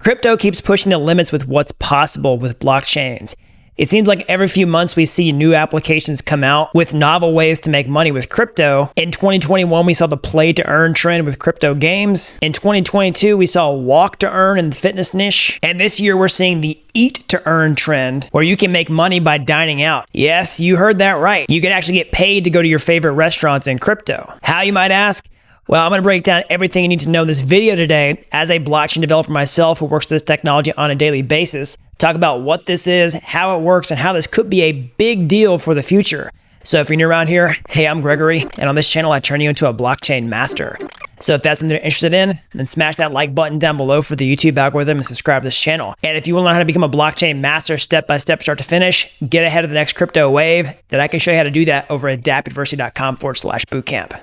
Crypto keeps pushing the limits with what's possible with blockchains. It seems like every few months we see new applications come out with novel ways to make money with crypto. In 2021, we saw the play to earn trend with crypto games. In 2022, we saw walk to earn in the fitness niche. And this year, we're seeing the eat to earn trend, where you can make money by dining out. Yes, you heard that right. You can actually get paid to go to your favorite restaurants in crypto. How, you might ask? Well, I'm going to break down everything you need to know in this video today as a blockchain developer myself who works with this technology on a daily basis. Talk about what this is, how it works, and how this could be a big deal for the future. So if you're new around here, hey, I'm Gregory, and on this channel, I turn you into a blockchain master. So if that's something you're interested in, then smash that like button down below for the YouTube algorithm and subscribe to this channel. And if you want to learn how to become a blockchain master step-by-step, start to finish, get ahead of the next crypto wave, then I can show you how to do that over at dappuniversity.com/bootcamp.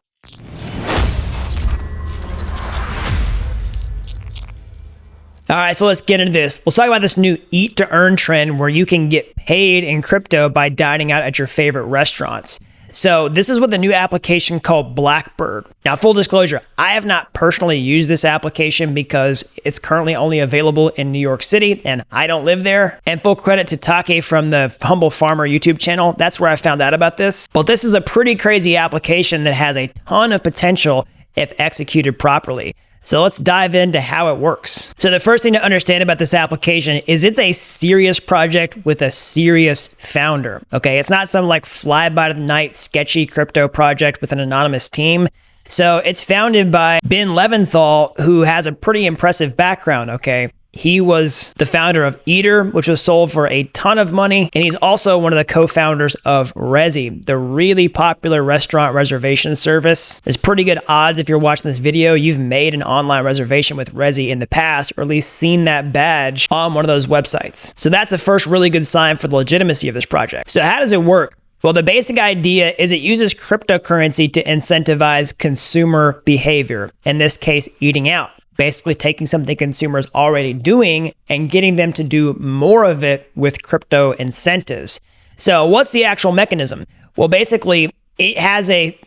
All right, so let's get into this. Let's talk about this new eat to earn trend where you can get paid in crypto by dining out at your favorite restaurants. So this is with a new application called Blackbird. Now, full disclosure, I have not personally used this application because it's currently only available in New York City and I don't live there. And full credit to Take from the Humble Farmer YouTube channel. That's where I found out about this. But this is a pretty crazy application that has a ton of potential if executed properly. So let's dive into how it works. So the first thing to understand about this application is it's a serious project with a serious founder, okay? It's not some like fly-by-the-night sketchy crypto project with an anonymous team. So it's founded by Ben Leventhal, who has a pretty impressive background, okay? He was the founder of Eater, which was sold for a ton of money. And he's also one of the co-founders of Resy, the really popular restaurant reservation service. There's pretty good odds if you're watching this video, you've made an online reservation with Resy in the past, or at least seen that badge on one of those websites. So that's the first really good sign for the legitimacy of this project. So how does it work? Well, the basic idea is it uses cryptocurrency to incentivize consumer behavior, in this case, eating out. Basically taking something consumers already doing and getting them to do more of it with crypto incentives. So what's the actual mechanism? Well, basically it has a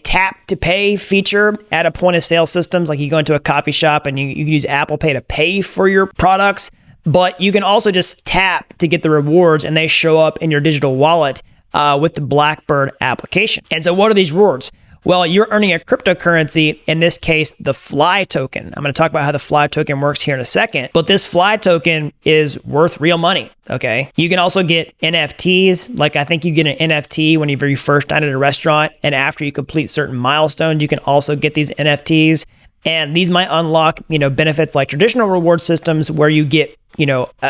tap to pay feature at a point of sale systems. Like you go into a coffee shop and you can use Apple Pay to pay for your products, but you can also just tap to get the rewards and they show up in your digital wallet with the Blackbird application. And so what are these rewards? Well, you're earning a cryptocurrency, in this case, the Fly token. I'm going to talk about how the Fly token works here in a second, but this Fly token is worth real money, okay? You can also get NFTs, like I think you get an NFT whenever you first dine at a restaurant, and after you complete certain milestones, you can also get these NFTs. And these might unlock, benefits like traditional reward systems where you get,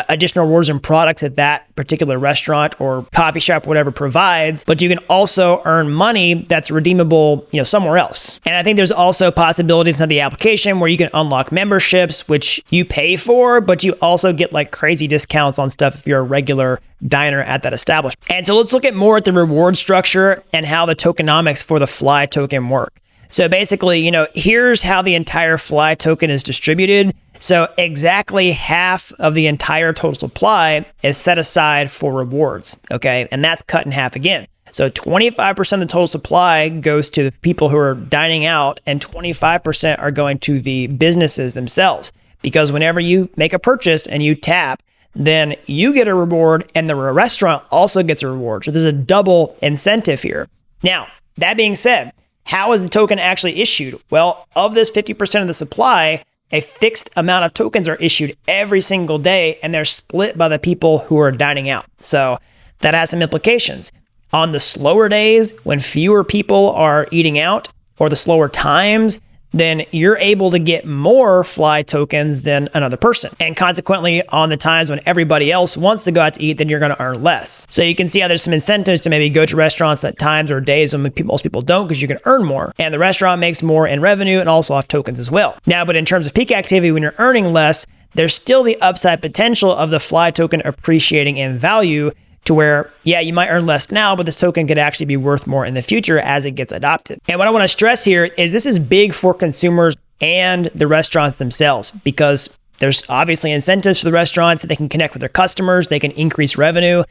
additional rewards and products that that particular restaurant or coffee shop, whatever provides, but you can also earn money that's redeemable, somewhere else. And I think there's also possibilities in the application where you can unlock memberships, which you pay for, but you also get like crazy discounts on stuff if you're a regular diner at that establishment. And so let's look at more at the reward structure and how the tokenomics for the Fly token work. So basically, here's how the entire Fly token is distributed. So exactly half of the entire total supply is set aside for rewards, okay? And that's cut in half again. So 25% of the total supply goes to the people who are dining out and 25% are going to the businesses themselves. Because whenever you make a purchase and you tap, then you get a reward and the restaurant also gets a reward. So there's a double incentive here. Now, that being said, how is the token actually issued? Well, of this 50% of the supply, a fixed amount of tokens are issued every single day, and they're split by the people who are dining out. So that has some implications. On the slower days, when fewer people are eating out, or the slower times, then you're able to get more Fly tokens than another person. And consequently, on the times when everybody else wants to go out to eat, then you're gonna earn less. So you can see how there's some incentives to maybe go to restaurants at times or days when most people don't, because you can earn more. And the restaurant makes more in revenue and also off tokens as well. Now, but in terms of peak activity, when you're earning less, there's still the upside potential of the Fly token appreciating in value to where, yeah, you might earn less now, but this token could actually be worth more in the future as it gets adopted. And what I want to stress here is this is big for consumers and the restaurants themselves, because there's obviously incentives for the restaurants that they can connect with their customers, they can increase revenue,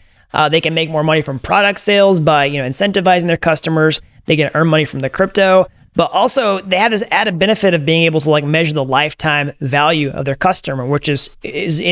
they can make more money from product sales by incentivizing their customers, they can earn money from the crypto. But also they have this added benefit of being able to like measure the lifetime value of their customer, which is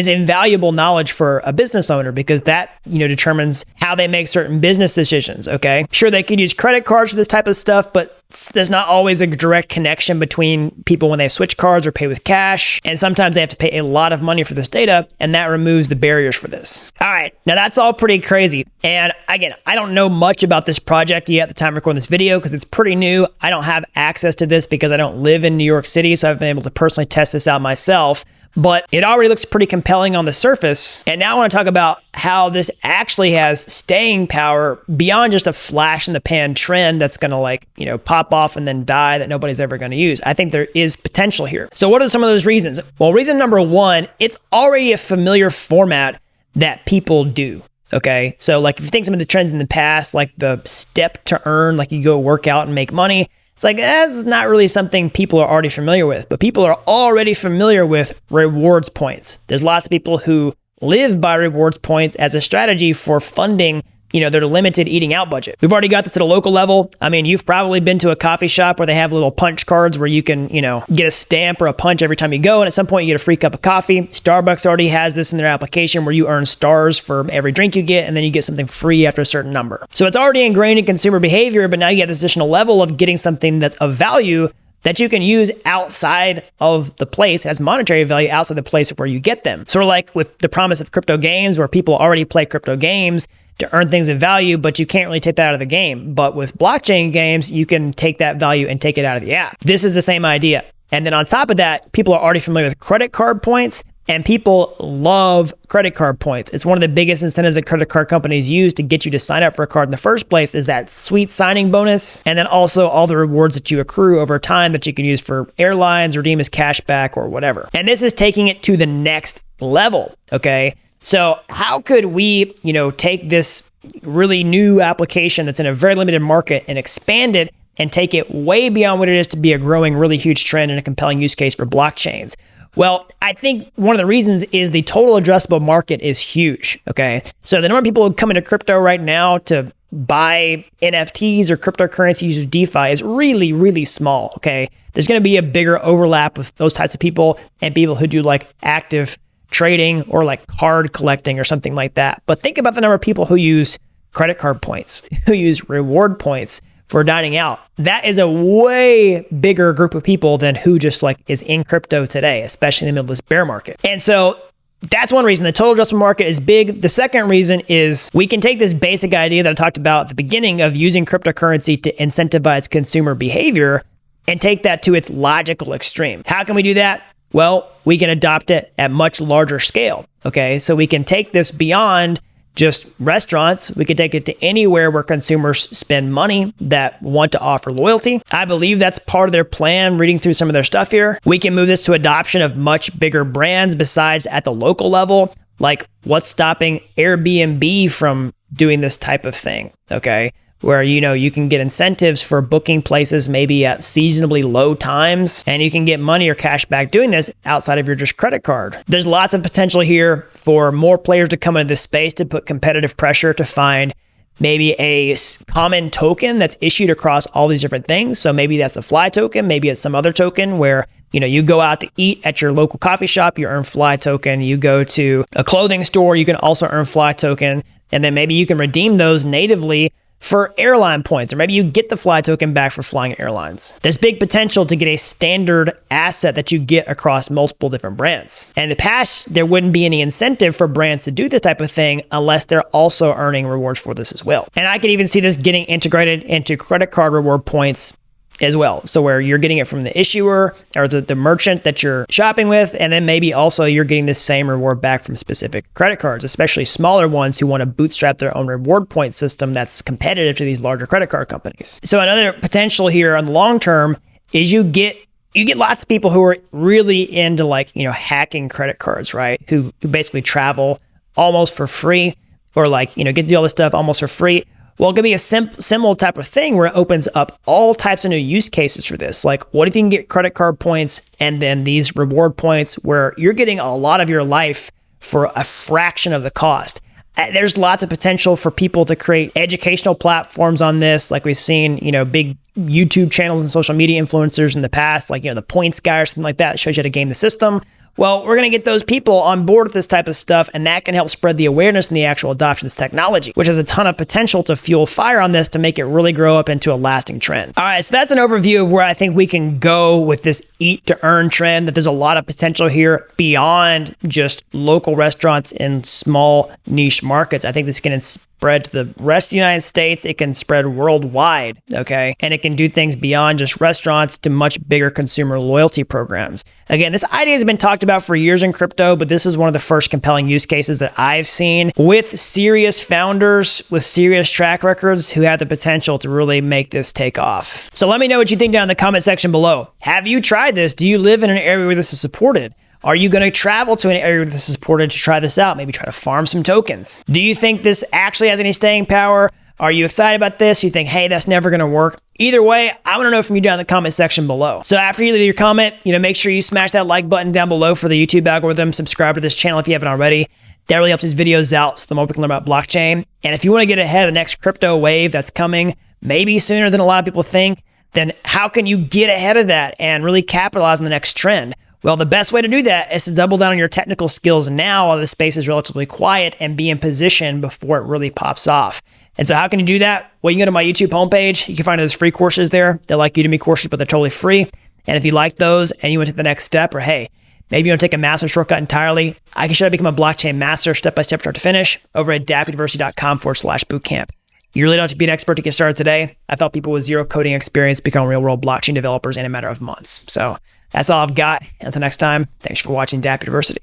invaluable knowledge for a business owner, because that, determines how they make certain business decisions. Okay. Sure, they could use credit cards for this type of stuff, but there's not always a direct connection between people when they switch cards or pay with cash. And sometimes they have to pay a lot of money for this data, and that removes the barriers for this. All right, now that's all pretty crazy. And again, I don't know much about this project yet at the time of recording this video because it's pretty new. I don't have access to this because I don't live in New York City, so I've been able to personally test this out myself. But it already looks pretty compelling on the surface. And now I want to talk about how this actually has staying power beyond just a flash in the pan trend that's going to pop off and then die that nobody's ever going to use. I think there is potential here. So what are some of those reasons? Well, reason number one, it's already a familiar format that people do. Okay. So like if you think some of the trends in the past, like the step to earn, like you go work out and make money, it's like, that's not really something people are already familiar with, but people are already familiar with rewards points. There's lots of people who live by rewards points as a strategy for funding, their limited eating out budget. We've already got this at a local level. I mean, you've probably been to a coffee shop where they have little punch cards where you can, get a stamp or a punch every time you go. And at some point you get a free cup of coffee. Starbucks already has this in their application where you earn stars for every drink you get, and then you get something free after a certain number. So it's already ingrained in consumer behavior, but now you get this additional level of getting something that's of value that you can use outside of the place, has monetary value outside the place of where you get them. Sort of like with the promise of crypto games, where people already play crypto games to earn things of value, but you can't really take that out of the game. But with blockchain games, you can take that value and take it out of the app. This is the same idea. And then on top of that, people are already familiar with credit card points, and people love credit card points. It's one of the biggest incentives that credit card companies use to get you to sign up for a card in the first place, is that sweet signing bonus. And then also all the rewards that you accrue over time that you can use for airlines, redeem as cash back or whatever. And this is taking it to the next level. Okay. So how could we, take this really new application that's in a very limited market and expand it and take it way beyond what it is to be a growing, really huge trend and a compelling use case for blockchains? Well, I think one of the reasons is the total addressable market is huge. Okay. So the number of people who come into crypto right now to buy NFTs or cryptocurrency using DeFi is really, really small. Okay. There's going to be a bigger overlap with those types of people and people who do like active trading or like card collecting or something like that. But think about the number of people who use credit card points, who use reward points for dining out. That is a way bigger group of people than who just like is in crypto today, especially in the middle of this bear market. And so that's one reason the total addressable market is big. The second reason is we can take this basic idea that I talked about at the beginning of using cryptocurrency to incentivize consumer behavior and take that to its logical extreme. How can we do that? Well, we can adopt it at much larger scale. Okay, so we can take this beyond just restaurants. We could take it to anywhere where consumers spend money that want to offer loyalty. I believe that's part of their plan, reading through some of their stuff here. We can move this to adoption of much bigger brands besides at the local level. Like, what's stopping Airbnb from doing this type of thing? Okay, where, you can get incentives for booking places maybe at seasonably low times, and you can get money or cash back doing this outside of your just credit card. There's lots of potential here for more players to come into this space to put competitive pressure to find maybe a common token that's issued across all these different things. So maybe that's the Fly token, maybe it's some other token where you go out to eat at your local coffee shop, you earn Fly token. You go to a clothing store, you can also earn Fly token. And then maybe you can redeem those natively for airline points, or maybe you get the Fly token back for flying airlines. There's big potential to get a standard asset that you get across multiple different brands. And in the past, there wouldn't be any incentive for brands to do this type of thing unless they're also earning rewards for this as well. And I could even see this getting integrated into credit card reward points as well. So where you're getting it from the issuer or the merchant that you're shopping with, and then maybe also you're getting the same reward back from specific credit cards, especially smaller ones who want to bootstrap their own reward point system that's competitive to these larger credit card companies. So another potential here on the long term is you get lots of people who are really into hacking credit cards, right? Who basically travel almost for free, or get to do all this stuff almost for free. Well, it could be a similar type of thing where it opens up all types of new use cases for this. Like, what if you can get credit card points and then these reward points where you're getting a lot of your life for a fraction of the cost? There's lots of potential for people to create educational platforms on this, like we've seen, big YouTube channels and social media influencers in the past, like, the Points guy or something like that shows you how to game the system. Well, we're going to get those people on board with this type of stuff, and that can help spread the awareness and the actual adoption of this technology, which has a ton of potential to fuel fire on this to make it really grow up into a lasting trend. All right, so that's an overview of where I think we can go with this eat to earn trend, that there's a lot of potential here beyond just local restaurants in small niche markets. I think this can spread to the rest of the United States. It can spread worldwide, okay? And it can do things beyond just restaurants to much bigger consumer loyalty programs. Again, this idea has been talked about for years in crypto, but this is one of the first compelling use cases that I've seen with serious founders with serious track records who have the potential to really make this take off. So let me know what you think down in the comment section below. Have you tried this? Do you live in an area where this is supported? Are you going to travel to an area where this is supported to try this out? Maybe try to farm some tokens. Do you think this actually has any staying power? Are you excited about this? You think, hey, that's never going to work? Either way, I want to know from you down in the comment section below. So after you leave your comment, make sure you smash that like button down below for the YouTube algorithm. Subscribe to this channel if you haven't already. That really helps these videos out so the more we can learn about blockchain. And if you want to get ahead of the next crypto wave that's coming, maybe sooner than a lot of people think, then how can you get ahead of that and really capitalize on the next trend? Well, the best way to do that is to double down on your technical skills now while the space is relatively quiet and be in position before it really pops off. And so how can you do that? Well, you can go to my YouTube homepage. You can find those free courses there. They're like Udemy courses, but they're totally free. And if you like those and you want to take the next step, or hey, maybe you want to take a master shortcut entirely, I can show you how to become a blockchain master step-by-step start to finish over at dappuniversity.com/bootcamp. You really don't have to be an expert to get started today. I've helped people with zero coding experience become real-world blockchain developers in a matter of months. So that's all I've got. Until next time, thanks for watching Dapp University.